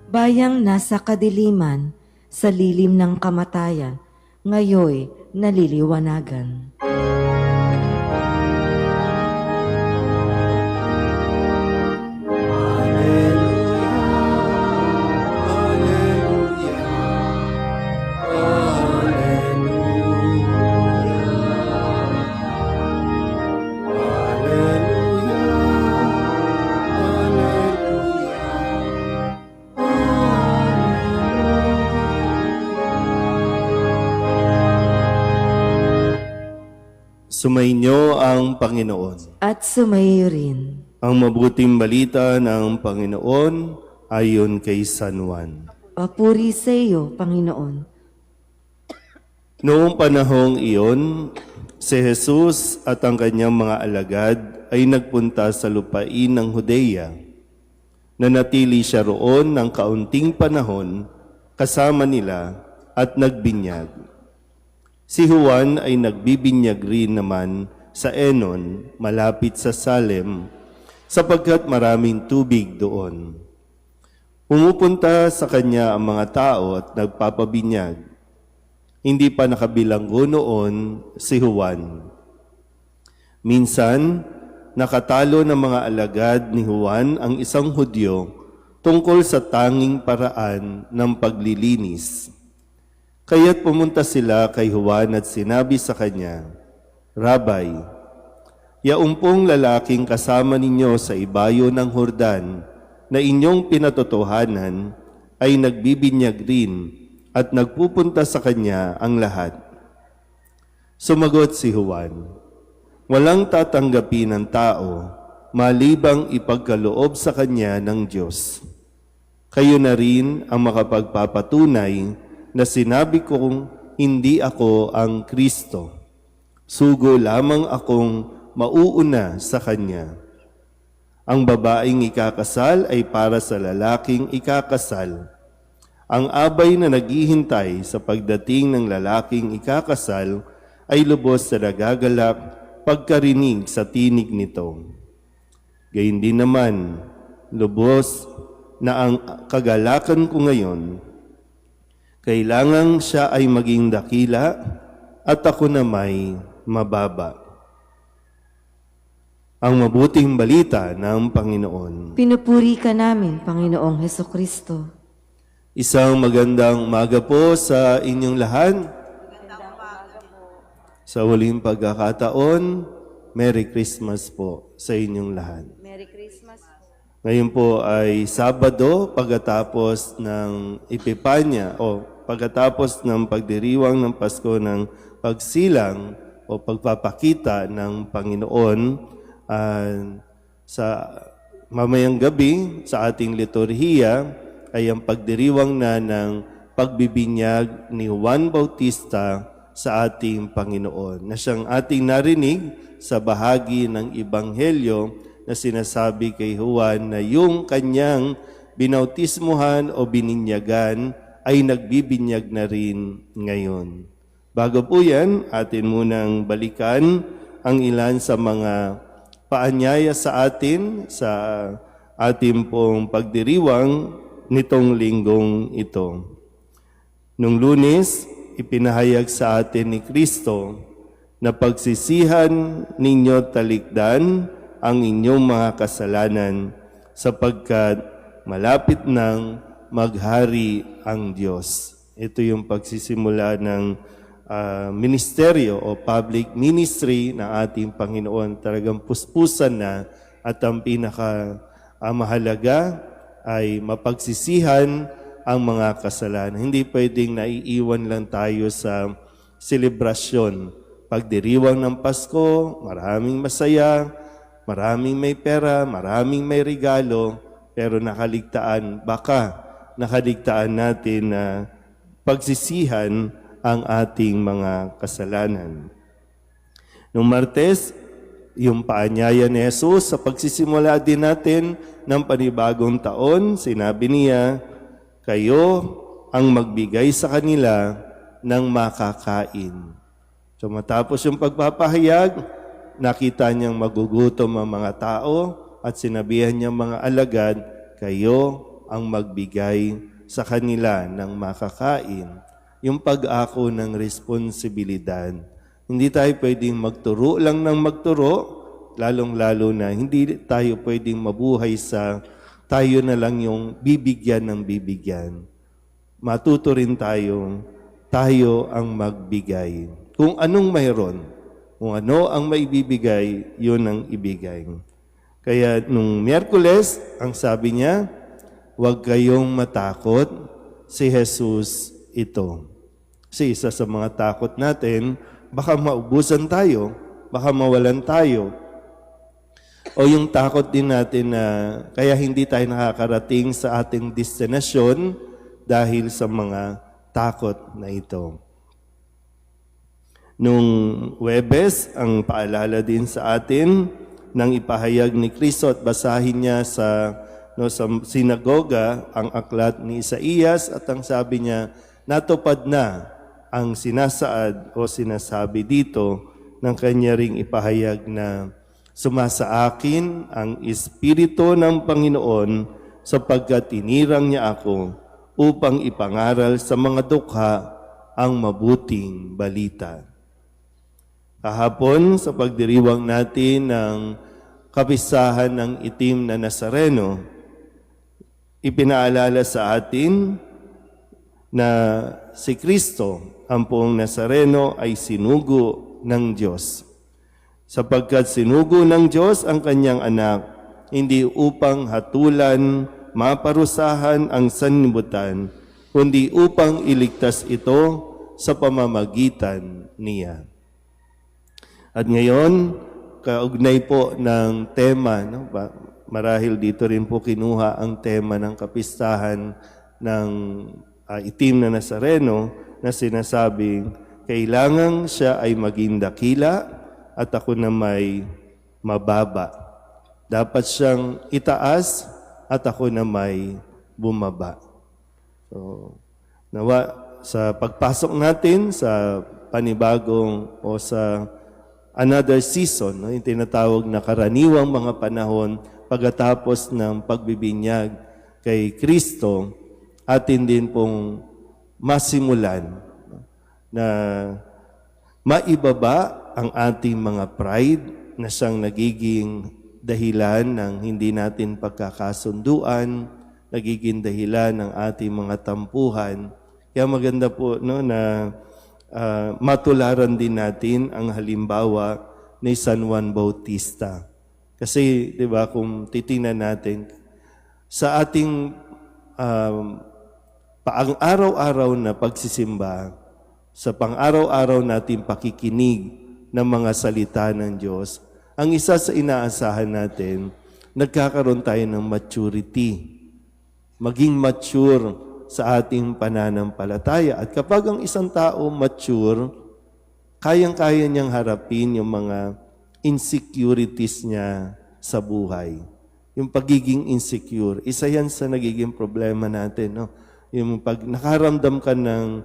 Bayang nasa kadiliman, sa lilim ng kamatayan, ngayoy naliliwanagan. Sumainyo ang Panginoon. At sumayo rin. Ang mabuting balita ng Panginoon ayon kay San Juan. Papuri sa iyo, Panginoon. Noong panahong iyon, si Jesus at ang kanyang mga alagad ay nagpunta sa lupain ng Judea. Nanatili siya roon ng kaunting panahon kasama nila at nagbinyag. Si Juan ay nagbibinyag rin naman sa Enon, malapit sa Salem, sapagkat maraming tubig doon. Pumupunta sa kanya ang mga tao at nagpapabinyag. Hindi pa nakabilanggo noon si Juan. Minsan, nakatalo ng mga alagad ni Juan ang isang Hudyo tungkol sa tanging paraan ng paglilinis. Kaya't pumunta sila kay Juan at sinabi sa kanya, Rabay, yaumpong lalaking kasama ninyo sa ibayo ng Jordan na inyong pinatotohanan ay nagbibinyag rin at nagpupunta sa kanya ang lahat. Sumagot si Juan, walang tatanggapin ng tao malibang ipagkaloob sa kanya ng Diyos. Kayo na rin ang makapagpapatunay na sinabi kong hindi ako ang Kristo. Sugo lamang akong mauuna sa Kanya. Ang babaeng ikakasal ay para sa lalaking ikakasal. Ang abay na naghihintay sa pagdating ng lalaking ikakasal ay lubos na nagagalak pagkarinig sa tinig nito. Gayun din naman, lubos na ang kagalakan ko ngayon, kailangang siya ay maging dakila at ako na may mababa. Ang mabuting balita ng Panginoon. Pinupuri ka namin, Panginoong Hesukristo. Isang magandang umaga po sa inyong lahat. Sa huling pagkakataon, Merry Christmas po sa inyong lahat. Merry Christmas. Ngayon po ay Sabado pagkatapos ng Epipanya o pagkatapos ng pagdiriwang ng Pasko ng pagsilang o pagpapakita ng Panginoon sa mamayang gabi sa ating liturhiya ay ang pagdiriwang na ng pagbibinyag ni Juan Bautista sa ating Panginoon na siyang ating narinig sa bahagi ng Ebanghelyo na sinasabi kay Juan na yung kanyang binautismuhan o bininyagan ay nagbibinyag na rin ngayon. Bago po yan, atin munang balikan ang ilan sa mga paanyaya sa atin sa ating pong pagdiriwang nitong linggong ito. Nung Lunes, ipinahayag sa atin ni Kristo na pagsisihan ninyo talikdan ang inyong mga kasalanan sapagkat malapit nang maghari ang Diyos. Ito yung pagsisimula ng ministeryo o public ministry ng ating Panginoon. Talagang puspusan na at ang mahalaga ay mapagsisihan ang mga kasalanan. Hindi pwedeng naiiwan lang tayo sa selebrasyon. Pagdiriwang ng Pasko, maraming masaya, maraming may pera, maraming may regalo, pero baka nakaligtaan natin na pagsisihan ang ating mga kasalanan. Noong Martes, yung paanyaya ni Jesus sa pagsisimula din natin ng panibagong taon, sinabi niya, kayo ang magbigay sa kanila ng makakain. So matapos yung pagpapahayag, nakita niyang magugutom ang mga tao at sinabihan niyang mga alagad, kayo ang magbigay sa kanila ng makakain. Yung pag-ako ng responsibilidad. Hindi tayo pwedeng magturo lang ng magturo, lalong-lalo na hindi tayo pwedeng mabuhay sa tayo na lang yung bibigyan ng bibigyan. Matuto rin tayo ang magbigay. Kung anong mayroon, kung ano ang maibibigay, yun ang ibigay. Kaya nung Miyerkules, ang sabi niya, huwag kayong matakot, si Jesus ito. Kasi isa sa mga takot natin, baka maubusan tayo, baka mawalan tayo. O yung takot din natin na kaya hindi tayo nakakarating sa ating destinasyon dahil sa mga takot na ito. Nung Huwebes, ang paalala din sa atin nang ipahayag ni Kristo at basahin niya sa sinagoga ang aklat ni Isaías at ang sabi niya, natupad na ang sinasaad o sinasabi dito ng kanya ring ipahayag na sumasa akin ang Espiritu ng Panginoon sapagkat tinirang niya ako upang ipangaral sa mga dukha ang mabuting balita. Kahapon sa pagdiriwang natin ng kapistahan ng itim na Nazareno, ipinaalala sa atin na si Kristo, ang poong Nazareno, ay sinugo ng Diyos. Sapagkat sinugo ng Diyos ang kanyang anak, hindi upang hatulan, maparusahan ang sanlibutan, kundi upang iligtas ito sa pamamagitan niya. At ngayon, kaugnay po ng tema, marahil dito rin po kinuha ang tema ng kapistahan ng itim na Nazareno na sinasabing, kailangan siya ay maging dakila at ako na may mababa. Dapat siyang itaas at ako na may bumaba. So, nawa sa pagpasok natin sa panibagong o sa another season, yung tinatawag na karaniwang mga panahon pagkatapos ng pagbibinyag kay Kristo, atin din pong masimulan na maibaba ang ating mga pride na siyang nagiging dahilan ng hindi natin pagkakasunduan, nagiging dahilan ng ating mga tampuhan. Kaya maganda po na matularan din natin ang halimbawa ni San Juan Bautista. Kasi, di ba, kung titingnan natin, sa ating pang-araw-araw na pagsisimba, sa pang-araw-araw nating pakikinig ng mga salita ng Diyos, ang isa sa inaasahan natin, nagkakaroon tayo ng maturity. Maging mature sa ating pananampalataya. At kapag ang isang tao mature, kayang-kaya niyang harapin yung mga insecurities niya sa buhay. Yung pagiging insecure, isa yan sa nagiging problema natin. No? Yung pag nakaramdam ka ng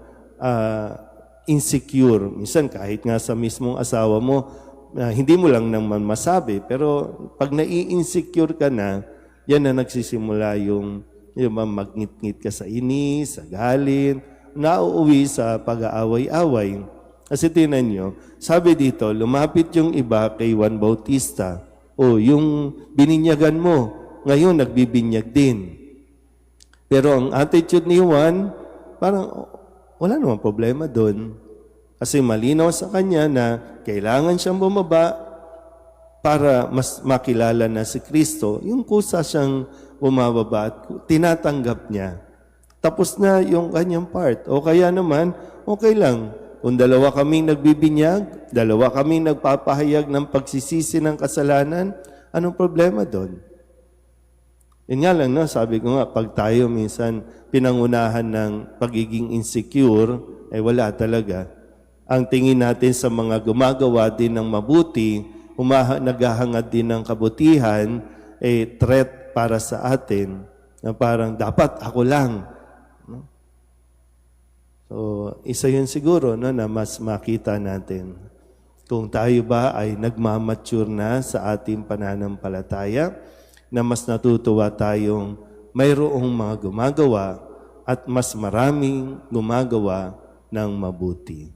insecure, minsan kahit nga sa mismong asawa mo, hindi mo lang naman masabi, pero pag nai-insecure ka na, yan na nagsisimula yung magngit-ngit ka sa inis, sa galit, nauuwi sa pag-aaway-away. Kasi tinan nyo, sabi dito, lumapit yung iba kay Juan Bautista, yung bininyagan mo, ngayon nagbibinyag din. Pero ang attitude ni Juan, parang wala namang problema doon. Kasi malinaw sa kanya na kailangan siyang bumaba para mas makilala na si Kristo. Yung kusa siyang bumababa at tinatanggap niya. Tapos na yung kanyang part. O kaya naman, okay lang. Kung dalawa kaming nagbibinyag, dalawa kaming nagpapahayag ng pagsisisi ng kasalanan, Anong problema doon? Yun nga lang, no? Sabi ko nga, pag tayo minsan pinangunahan ng pagiging insecure, wala talaga. Ang tingin natin sa mga gumagawa din ng mabuti, naghahangad din ng kabutihan, threat para sa atin, na parang dapat ako lang. No? So, isa yun siguro, no, na mas makita natin. Kung tayo ba ay nagmamature na sa ating pananampalataya, na mas natutuwa tayong mayroong mga gumagawa at mas maraming gumagawa ng mabuti.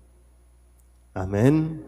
Amen?